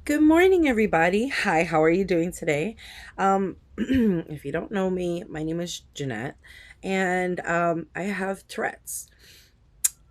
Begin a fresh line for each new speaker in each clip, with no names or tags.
Good morning, everybody. Hi, how are you doing today? If you don't know me, my name is Jeanette, and I have Tourette's.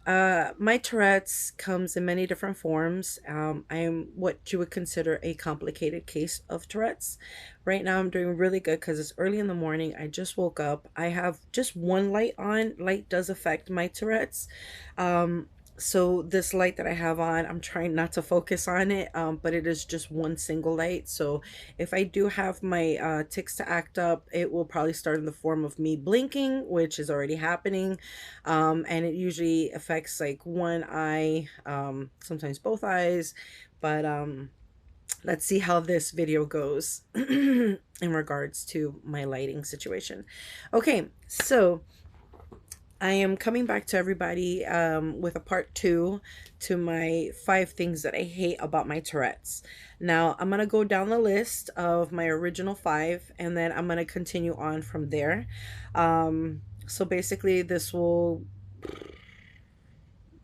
My Tourette's comes in many different forms. I am what you would consider a complicated case of Tourette's. Right now, I'm doing really good because it's early in the morning. I just woke up. I have just one light on. Light does affect my Tourette's. Um, so this light that I have on, I'm trying not to focus on it, but it is just one single light. So if I do have my tics to act up, it will probably start in the form of me blinking, which is already happening, and it usually affects like one eye, sometimes both eyes, but let's see how this video goes in regards to my lighting situation. Okay, so I am coming back to everybody with a part two to my 5 things that I hate about my Tourette's. Now, I'm going to go down the list of my original 5, and then I'm going to continue on from there. So basically, this will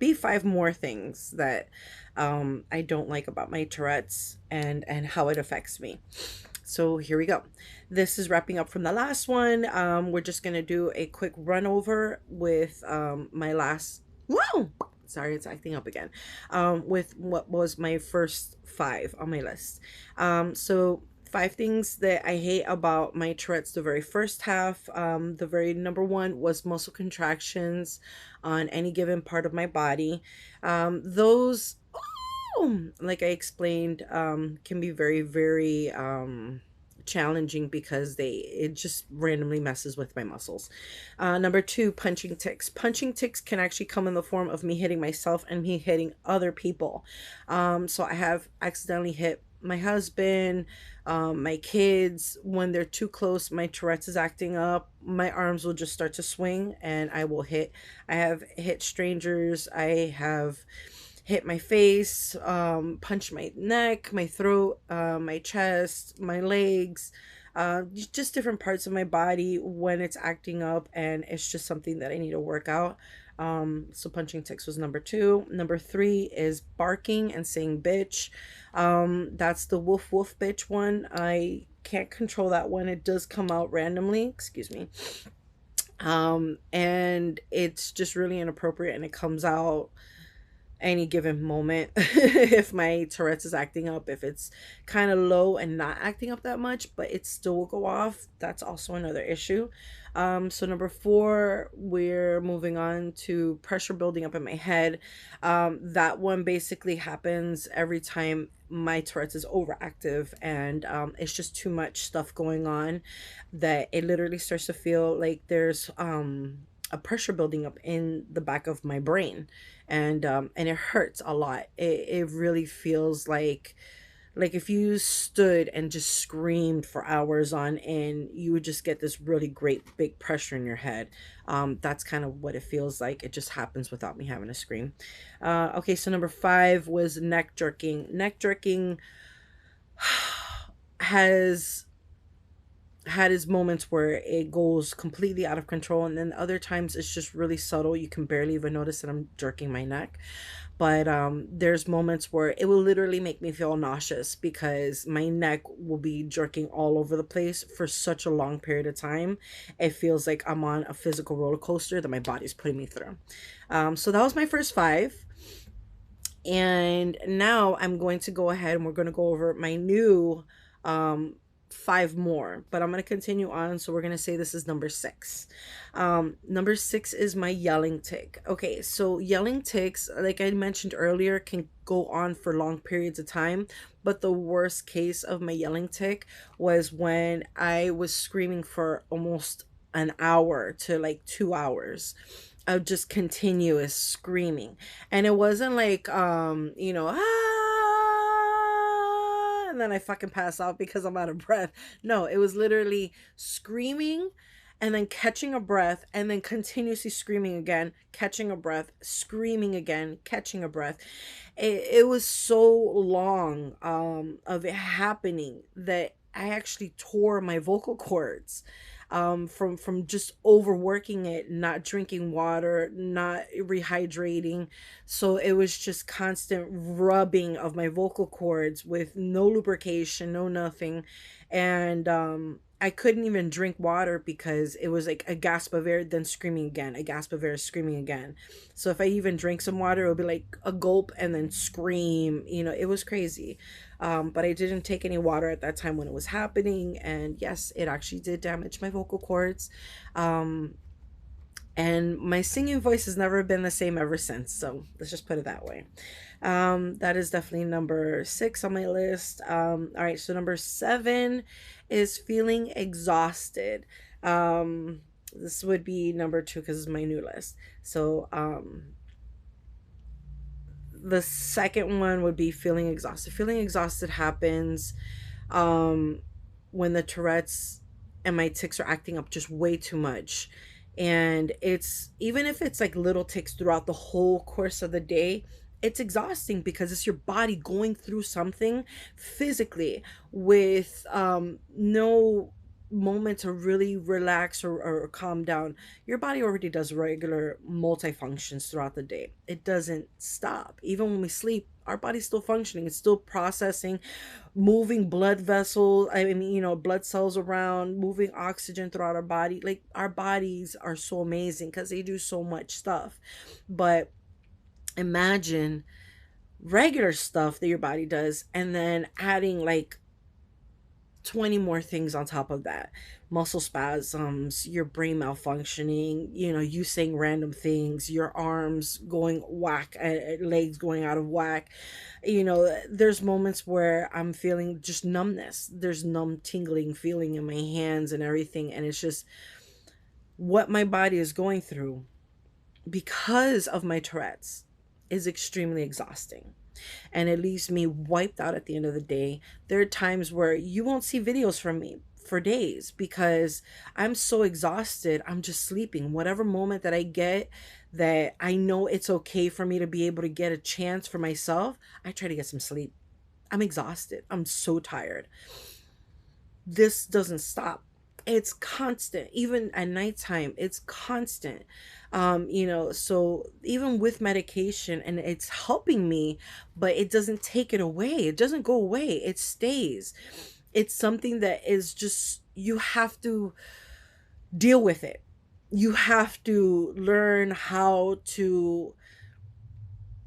be 5 more things that I don't like about my Tourette's and how it affects me. So here we go. This is wrapping up from the last one. We're just gonna do a quick run over with my last. Whoa! Sorry, it's acting up again. With what was my first 5 on my list. So 5 things that I hate about my Tourette's. The very first half, the very number one was muscle contractions on any given part of my body. Those, like I explained, can be very, very challenging because it just randomly messes with my muscles. Number 2, punching ticks. Punching ticks can actually come in the form of me hitting myself and me hitting other people. So I have accidentally hit my husband, my kids. When they're too close, my Tourette's is acting up. My arms will just start to swing and I will hit. I have hit strangers. I have hit my face, punched my neck, my throat, my chest, my legs, just different parts of my body when it's acting up, and it's just something that I need to work out. So punching ticks was number 2. Number 3 is barking and saying bitch. That's the woof woof bitch one. I can't control that one. It does come out randomly. Excuse me. And it's just really inappropriate, and it comes out any given moment. If my Tourette's is acting up, if it's kind of low and not acting up that much, but it still will go off, that's also another issue. So number 4, we're moving on to pressure building up in my head. That one basically happens every time my Tourette's is overactive, and it's just too much stuff going on that it literally starts to feel like there's a pressure building up in the back of my brain, and it hurts a lot. It really feels like if you stood and just screamed for hours on end, you would just get this really great big pressure in your head. That's kind of what it feels like. It just happens without me having to scream. Okay, so number 5 was neck jerking. Neck jerking has had his moments where it goes completely out of control, and then other times it's just really subtle. You can barely even notice that I'm jerking my neck. But there's moments where it will literally make me feel nauseous because my neck will be jerking all over the place for such a long period of time. It feels like I'm on a physical roller coaster that my body's putting me through. So that was my first 5. And now I'm going to go ahead and we're going to go over my new um, 5 more, but I'm going to continue on. So we're going to say this is number 6. Number 6 is my yelling tic. Okay, so yelling tics, like I mentioned earlier, can go on for long periods of time. But the worst case of my yelling tic was when I was screaming for almost an hour to like 2 hours of just continuous screaming. And it wasn't like and then I fucking pass out because I'm out of breath. No, it was literally screaming and then catching a breath and then continuously screaming again, catching a breath, screaming again, catching a breath. It was so long of it happening that I actually tore my vocal cords. from just overworking it, not drinking water, not rehydrating. So it was just constant rubbing of my vocal cords with no lubrication, no nothing. And I couldn't even drink water because it was like a gasp of air, then screaming again, a gasp of air, screaming again. So if I even drank some water, it would be like a gulp and then scream. It was crazy. But I didn't take any water at that time when it was happening. And yes, it actually did damage my vocal cords. Um, and my singing voice has never been the same ever since. So let's just put it that way. That is definitely number 6 on my list. All right, so number 7 is feeling exhausted. This would be number 2 because it's my new list. So the second one would be feeling exhausted. Feeling exhausted happens um, when the Tourette's and my tics are acting up just way too much. And it's even if it's like little tics throughout the whole course of the day, it's exhausting because it's your body going through something physically with no moment to really relax or calm down. Your body already does regular multifunctions throughout the day. It doesn't stop. Even when we sleep, our body's still functioning. It's still processing, moving blood vessels, I mean, blood cells around, moving oxygen throughout our body. Like, our bodies are so amazing because they do so much stuff. But imagine regular stuff that your body does and then adding like 20 more things on top of that. Muscle spasms, your brain malfunctioning, you saying random things, your arms going whack, legs going out of whack. There's moments where I'm feeling just numbness. There's numb tingling feeling in my hands and everything, and it's just what my body is going through because of my Tourette's is extremely exhausting, and it leaves me wiped out at the end of the day. There are times where you won't see videos from me for days because I'm so exhausted. I'm just sleeping. Whatever moment that I get that I know it's okay for me to be able to get a chance for myself, I try to get some sleep. I'm exhausted. I'm so tired. This doesn't stop. It's constant. Even at nighttime, it's constant. So even with medication, and it's helping me, but it doesn't take it away. It doesn't go away. It stays. It's something that is just, you have to deal with it. You have to learn how to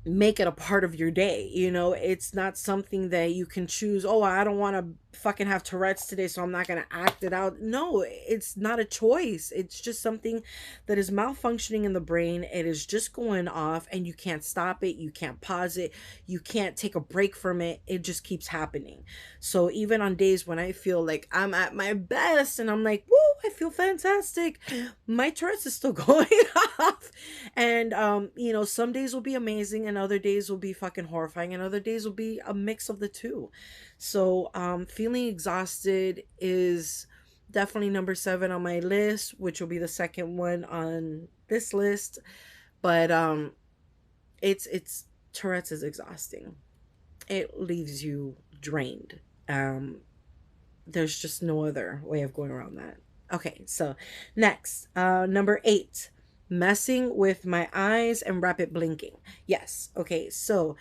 make it a part of your day. It's not something that you can choose. Oh, I don't want to fucking have Tourette's today, so I'm not going to act it out. No, it's not a choice. It's just something that is malfunctioning in the brain. It is just going off, and you can't stop it. You can't pause it. You can't take a break from it. It just keeps happening. So even on days when I feel like I'm at my best and I'm like, woo, I feel fantastic, my Tourette's is still going off. And some days will be amazing and other days will be fucking horrifying and other days will be a mix of the two. So feeling exhausted is definitely number 7 on my list, which will be the second one on this list. But it's Tourette's is exhausting. It leaves you drained. There's just no other way of going around that. Okay, so next, number 8, messing with my eyes and rapid blinking. Yes, okay, so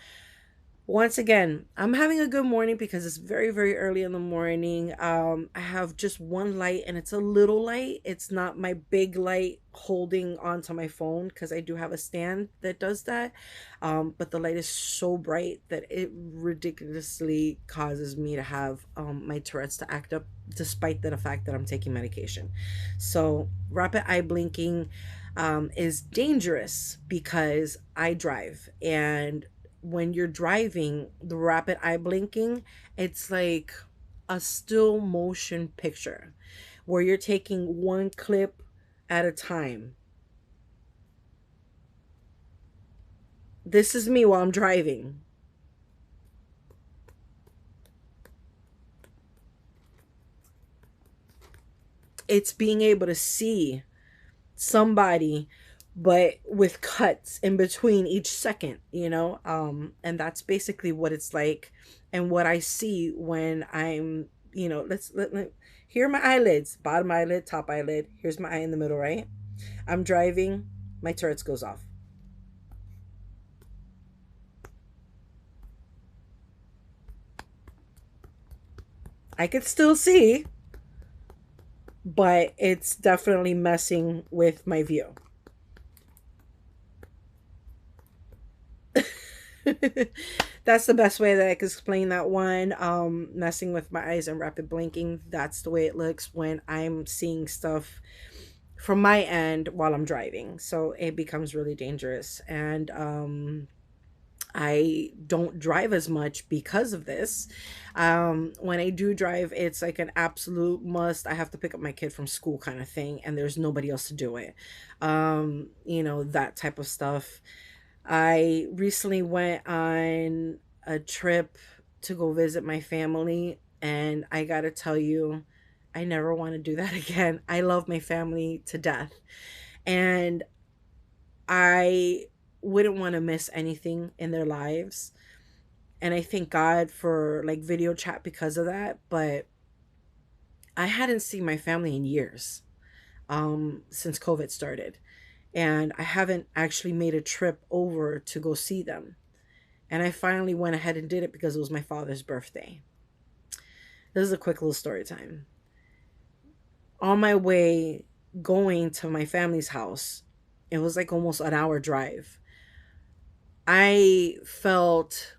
once again, I'm having a good morning because it's very, very early in the morning. I have just one light and it's a little light. It's not my big light holding onto my phone because I do have a stand that does that. But the light is so bright that it ridiculously causes me to have my Tourette's to act up despite the fact that I'm taking medication. So rapid eye blinking is dangerous because I drive, and when you're driving, the rapid eye blinking, it's like a still motion picture where you're taking one clip at a time. This is me while I'm driving. It's being able to see somebody but with cuts in between each second, and that's basically what it's like and what I see when I'm, Here are my eyelids, bottom eyelid, top eyelid. Here's my eye in the middle, right? I'm driving, my Tourette's goes off. I could still see, but it's definitely messing with my view. That's the best way that I could explain that one. Messing with my eyes and rapid blinking. That's the way it looks when I'm seeing stuff from my end while I'm driving. So it becomes really dangerous. And I don't drive as much because of this. When I do drive, it's like an absolute must. I have to pick up my kid from school kind of thing, and there's nobody else to do it. That type of stuff. I recently went on a trip to go visit my family, and I gotta tell you, I never want to do that again. I love my family to death, and I wouldn't want to miss anything in their lives. And I thank God for like video chat because of that. But I hadn't seen my family in years, since COVID started. And I haven't actually made a trip over to go see them. And I finally went ahead and did it because it was my father's birthday. This is a quick little story time. On my way going to my family's house, it was like almost an hour drive. I felt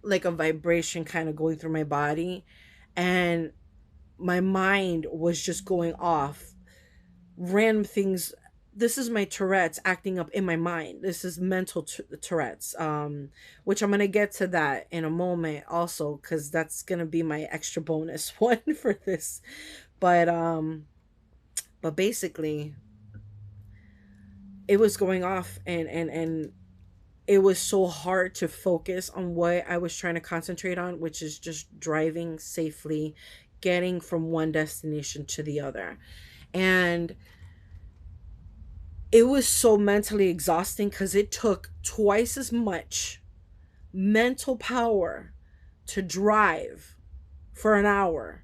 like a vibration kind of going through my body, and my mind was just going off random things. This is my Tourette's acting up in my mind. This is mental Tourette's, which I'm gonna get to that in a moment also, because that's gonna be my extra bonus one for this. But but basically, it was going off, and it was so hard to focus on what I was trying to concentrate on, which is just driving safely, getting from one destination to the other. And it was so mentally exhausting because it took twice as much mental power to drive for an hour.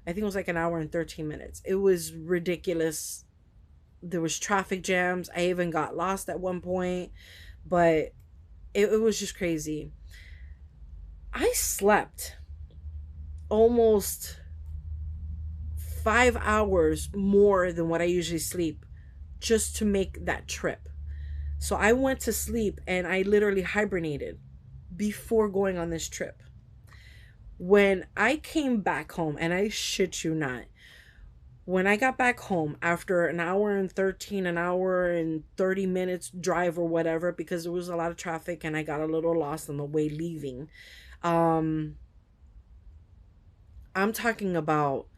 I think it was like an hour and 13 minutes. It was ridiculous. There was traffic jams. I even got lost at one point, but it was just crazy. I slept almost 5 hours more than what I usually sleep just to make that trip. So I went to sleep and I literally hibernated before going on this trip. When I came back home, and I shit you not, when I got back home after an hour and 13, an hour and 30 minutes drive or whatever, because there was a lot of traffic and I got a little lost on the way leaving. Um, I'm talking about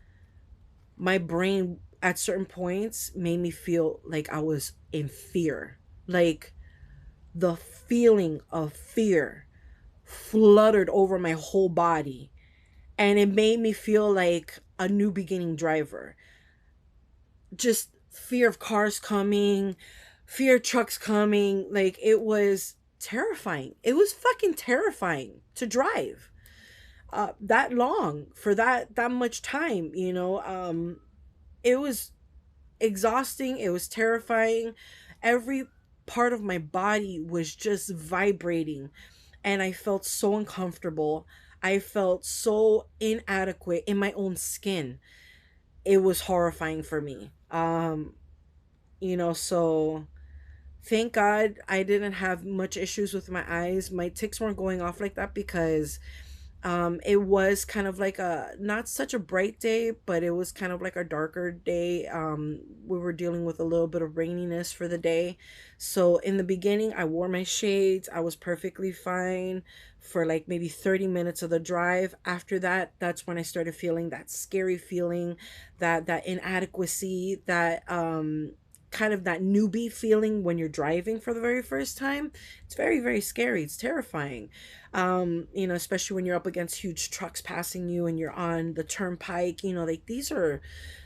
my brain at certain points made me feel like I was in fear. Like the feeling of fear fluttered over my whole body. And it made me feel like a new beginning driver. Just fear of cars coming, fear of trucks coming. Like it was terrifying. It was fucking terrifying to drive that long for that much time, it was exhausting. It was terrifying. Every part of my body was just vibrating, and I felt so uncomfortable. I felt so inadequate in my own skin. It was horrifying for me. So thank God I didn't have much issues with my eyes. My tics weren't going off like that because it was kind of like a not such a bright day, but it was kind of like a darker day. We were dealing with a little bit of raininess for the day. So in the beginning, I wore my shades. I was perfectly fine for like maybe 30 minutes of the drive. After that, that's when I started feeling that scary feeling, that inadequacy, that kind of that newbie feeling when you're driving for the very first time. It's very, very scary. It's terrifying. You know, especially when you're up against huge trucks passing you and you're on the turnpike, you know, like these are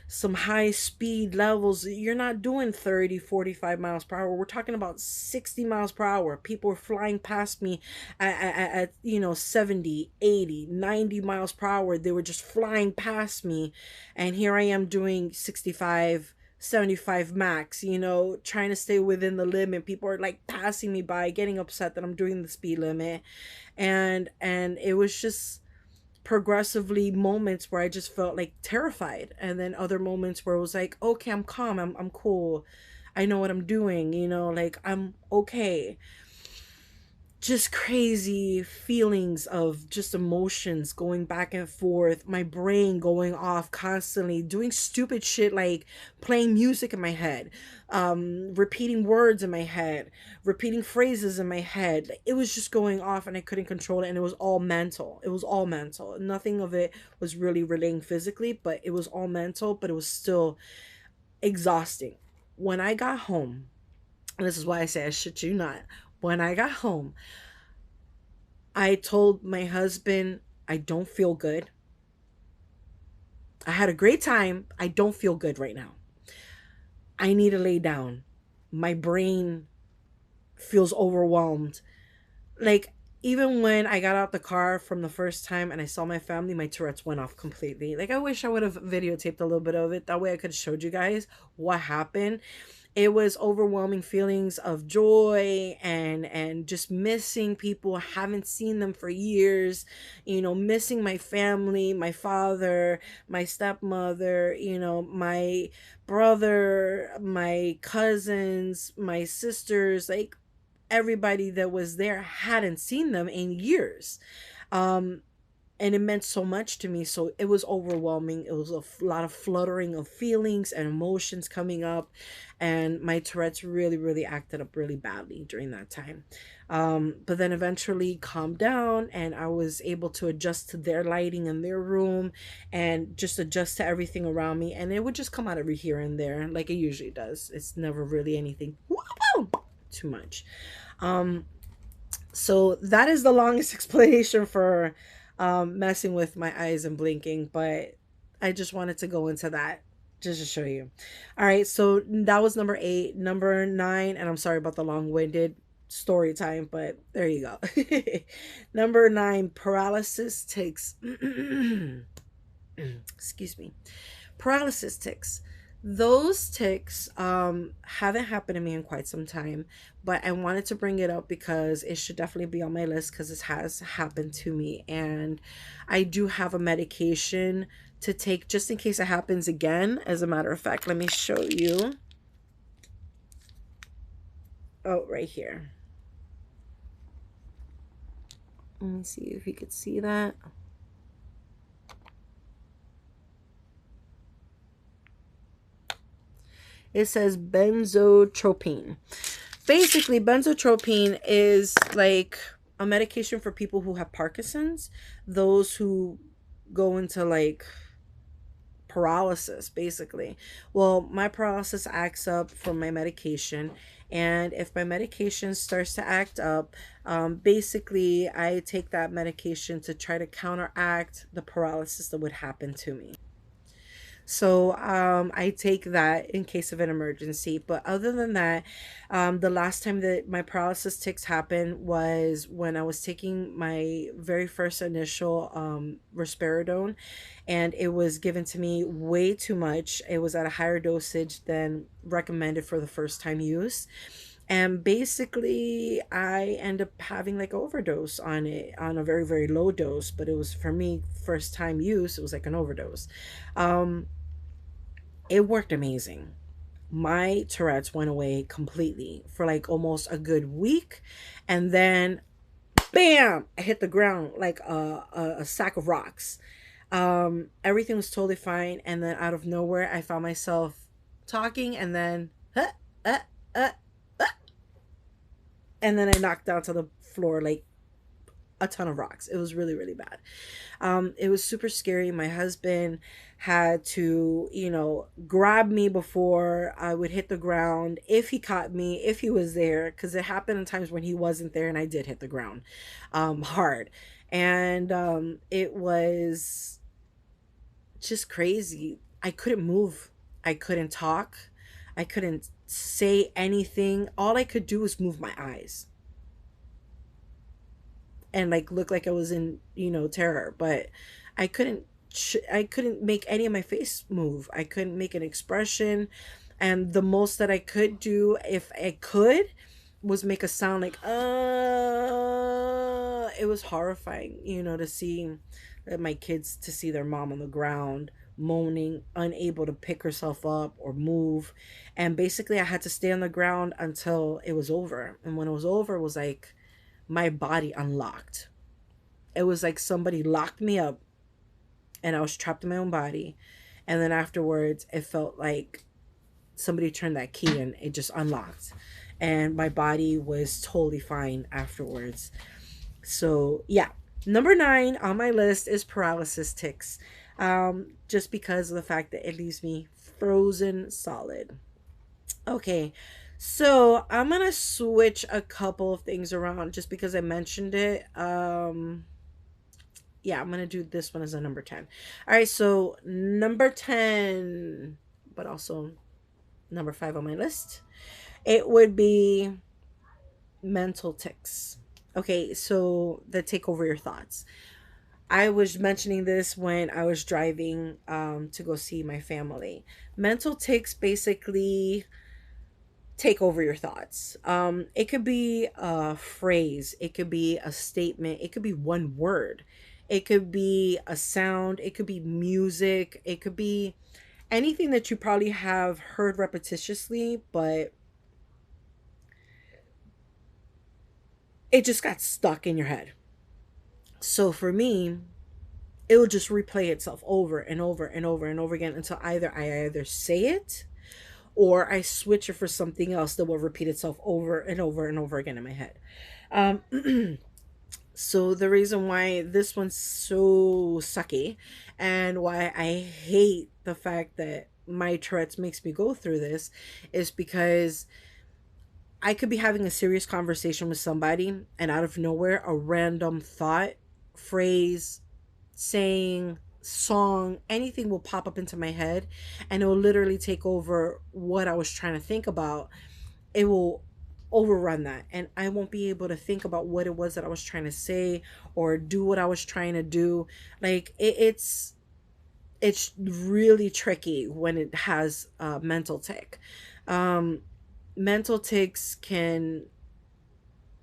some high speed levels. You're not doing 30, 45 miles per hour. We're talking about 60 miles per hour. People were flying past me at you know, 70, 80, 90 miles per hour. They were just flying past me. And here I am doing 65, 75 max, you know, trying to stay within the limit. People are like passing me by, getting upset that I'm doing the speed limit. And it was just progressively moments where I just felt like terrified, and then other moments where it was like, okay, I'm calm, I'm cool, I know what I'm doing, you know, like I'm okay. Just crazy feelings of just emotions going back and forth, my brain going off constantly, doing stupid shit like playing music in my head, repeating words in my head, repeating phrases in my head. It was just going off and I couldn't control it, and it was all mental. It was all mental. Nothing of it was really relating physically, but it was all mental, but it was still exhausting. When I got home, and this is why I say I shit you not, when I got home, I told my husband, I don't feel good. I had a great time. I don't feel good right now. I need to lay down. My brain feels overwhelmed. Like, even when I got out the car from the first time and I saw my family, my Tourette's went off completely. Like, I wish I would have videotaped a little bit of it. That way I could have showed you guys what happened. It was overwhelming feelings of joy and just missing people, haven't seen them for years, you know, missing my family, my father, my stepmother, you know, my brother, my cousins, my sisters, like everybody that was there. Hadn't seen them in years. Um and it meant so much to me, so it was overwhelming. It was a lot of fluttering of feelings and emotions coming up, and my Tourette's really, really acted up really badly during that time. But then eventually calmed down, and I was able to adjust to their lighting in their room and just adjust to everything around me, and it would just come out every here and there like it usually does. It's never really anything too much. um so that is the longest explanation for messing with my eyes and blinking, but I just wanted to go into that just to show you. All right, so that was number 8. Number 9, and I'm sorry about the long-winded story time, but there you go. Number 9, paralysis tics. Excuse me. Paralysis tics. Those tics haven't happened to me in quite some time, but I wanted to bring it up because it should definitely be on my list because this has happened to me, and I do have a medication to take just in case it happens again. As a matter of fact, let me show you. Oh, right here. Let me see if you could see that. It says benzotropine. Basically, benzotropine is like a medication for people who have Parkinson's, those who go into like paralysis, basically. Well, my paralysis acts up from my medication, and if my medication starts to act up, basically I take that medication to try to counteract the paralysis that would happen to me. So I take that in case of an emergency. But other than that, the last time that my paralysis tics happened was when I was taking my very first initial risperidone, and it was given to me way too much. It was at a higher dosage than recommended for the first time use. And basically, I end up having like overdose on it on a very, very low dose. But it was, for me, first time use, it was like an overdose. Um, it worked amazing. My Tourette's went away completely for like almost a good week, and then bam, I hit the ground like a sack of rocks. Everything was totally fine, and then out of nowhere I found myself talking, and then uh, uh, and then I knocked down to the floor like a ton of rocks. It was really, really bad. It was super scary. My husband had to, grab me before I would hit the ground if he caught me, if he was there, because it happened in times when he wasn't there and I did hit the ground hard. And it was just crazy. I couldn't move, I couldn't talk, I couldn't say anything. All I could do was move my eyes and like look like I was in, terror, but I couldn't I couldn't make any of my face move. I couldn't make an expression, and the most that I could do, if I could, was make a sound like it was horrifying, to see my kids, to see their mom on the ground moaning, unable to pick herself up or move. And basically I had to stay on the ground until it was over. And when it was over, it was like my body unlocked. It was like somebody locked me up and I was trapped in my own body. And then afterwards, it felt like somebody turned that key and it just unlocked. And my body was totally fine afterwards. So, yeah. Number 9 on my list is paralysis tics. Just because of the fact that it leaves me frozen solid. Okay. So I'm gonna switch a couple of things around just because I mentioned it. Yeah, I'm gonna do this one as a number 10. All right, so number 10, but also number 5 on my list, it would be mental tics. Okay, so that take over your thoughts. I was mentioning this when I was driving to go see my family. Mental tics basically take over your thoughts. It could be a phrase, it could be a statement, it could be one word, it could be a sound, it could be music, it could be anything that you probably have heard repetitiously, but it just got stuck in your head. So for me, it will just replay itself over and over and over and over again until I either say it or I switch it for something else that will repeat itself over and over and over again in my head. So the reason why this one's so sucky and why I hate the fact that my Tourette's makes me go through this is because I could be having a serious conversation with somebody and out of nowhere a random thought, phrase, saying, song, anything will pop up into my head and it will literally take over what I was trying to think about. It will overrun that and I won't be able to think about what it was that I was trying to say or do what I was trying to do. Like it's really tricky when it has a mental tic. Mental tics can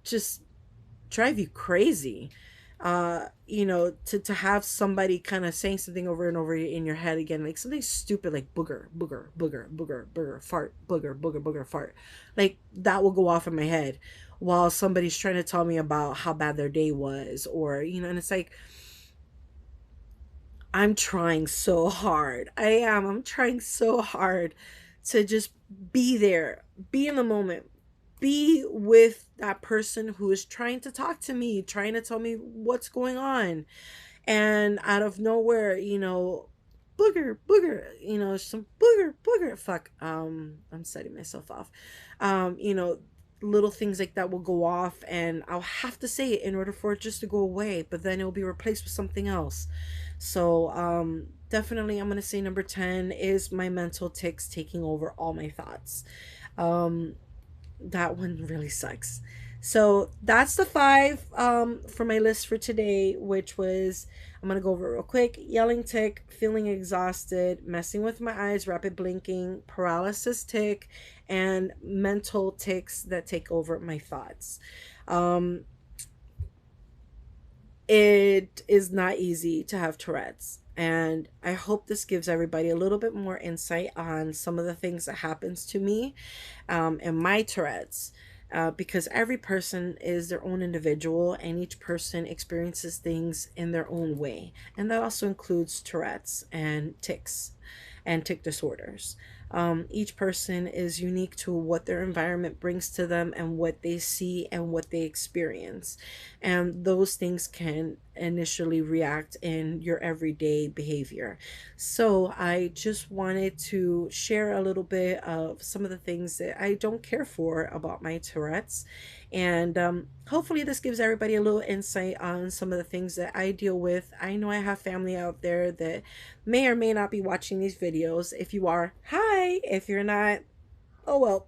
just drive you crazy. To have somebody kind of saying something over and over in your head again, like something stupid like booger, booger, booger, booger, booger, fart, booger, booger, booger, fart. Like that will go off in my head while somebody's trying to tell me about how bad their day was, or, and it's like, I'm trying so hard. I'm trying so hard to just be there, be in the moment, be with that person who is trying to talk to me, trying to tell me what's going on. And out of nowhere, booger, booger, some booger, booger, fuck, I'm setting myself off. Little things like that will go off and I'll have to say it in order for it just to go away, but then it will be replaced with something else. So, definitely I'm going to say number 10 is my mental tics taking over all my thoughts. That one really sucks. So that's the 5 for my list for today, which was, I'm going to go over it real quick: yelling tic, feeling exhausted, messing with my eyes, rapid blinking, paralysis tic, and mental tics that take over my thoughts. It is not easy to have Tourette's, and I hope this gives everybody a little bit more insight on some of the things that happens to me and my Tourette's. Because every person is their own individual and each person experiences things in their own way. And that also includes Tourette's and tics and tic disorders. Each person is unique to what their environment brings to them and what they see and what they experience. And those things can initially react in your everyday behavior. So I just wanted to share a little bit of some of the things that I don't care for about my Tourette's. And hopefully, this gives everybody a little insight on some of the things that I deal with. I know I have family out there that may or may not be watching these videos. If you are, hi. If you're not, oh well.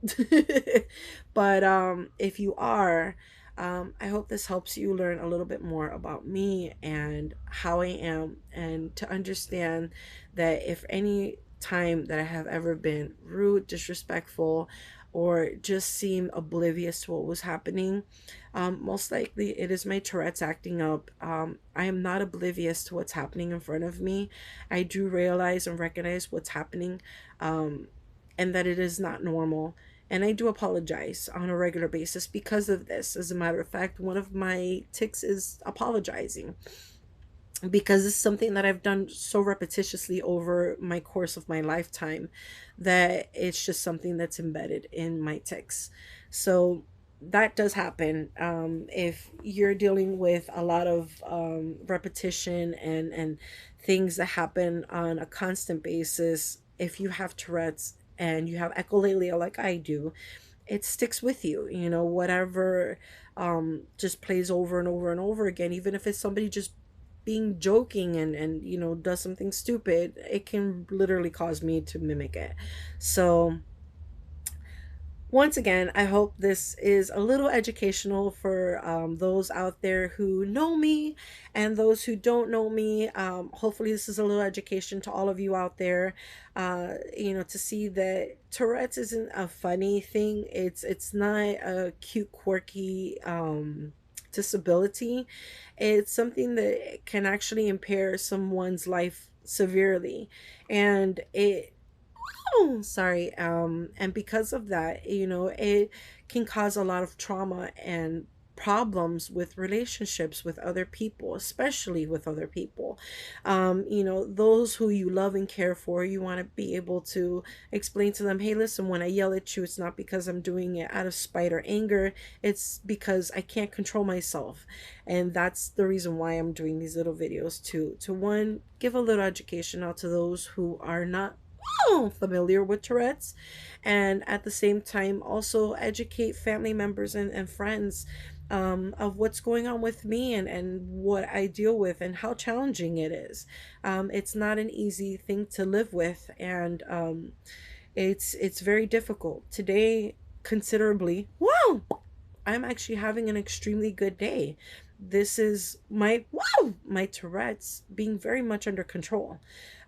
But if you are, I hope this helps you learn a little bit more about me and how I am, and to understand that if any time that I have ever been rude, disrespectful, or just seemed oblivious to what was happening, most likely it is my Tourette's acting up. I am not oblivious to what's happening in front of me. I do realize and recognize what's happening, and that it is not normal. And I do apologize on a regular basis because of this. As a matter of fact, one of my tics is apologizing, because it's something that I've done so repetitiously over my course of my lifetime that it's just something that's embedded in my tics. So that does happen. If you're dealing with a lot of repetition and things that happen on a constant basis, if you have Tourette's and you have echolalia like I do, it sticks with you. You know, whatever just plays over and over and over again, even if it's somebody just being joking and you know does something stupid, it can literally cause me to mimic it. So once again, I hope this is a little educational for those out there who know me and those who don't know me. Hopefully, this is a little education to all of you out there. You know, to see that Tourette's isn't a funny thing. It's not a cute, quirky disability. It's something that can actually impair someone's life severely, and it oh, sorry. And because of that, you know, it can cause a lot of trauma and problems with relationships with other people, especially with other people. You know, those who you love and care for, you want to be able to explain to them, hey, listen, when I yell at you, it's not because I'm doing it out of spite or anger. It's because I can't control myself. And that's the reason why I'm doing these little videos to one, give a little education out to those who are not familiar with Tourette's, and at the same time also educate family members and friends of what's going on with me and what I deal with and how challenging it is. It's not an easy thing to live with, and it's very difficult today. Considerably, wow, I'm actually having an extremely good day. This is my Tourette's being very much under control.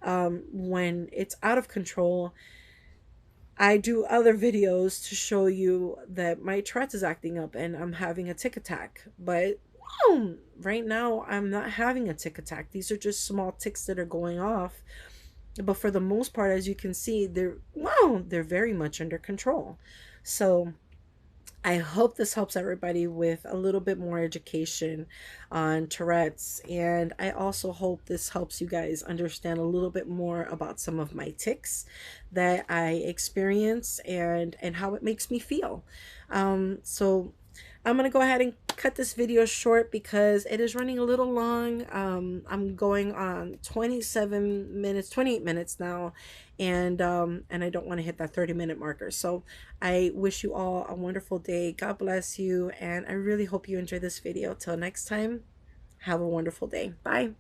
When it's out of control, I do other videos to show you that my Tourette's is acting up and I'm having a tic attack. But right now, I'm not having a tic attack. These are just small tics that are going off. But for the most part, as you can see, they're very much under control. So I hope this helps everybody with a little bit more education on Tourette's. And I also hope this helps you guys understand a little bit more about some of my tics that I experience and how it makes me feel. So I'm going to go ahead and cut this video short because it is running a little long. I'm going on 27 minutes, 28 minutes now, and I don't want to hit that 30-minute marker. So I wish you all a wonderful day. God bless you, and I really hope you enjoy this video. Till next time, have a wonderful day. Bye.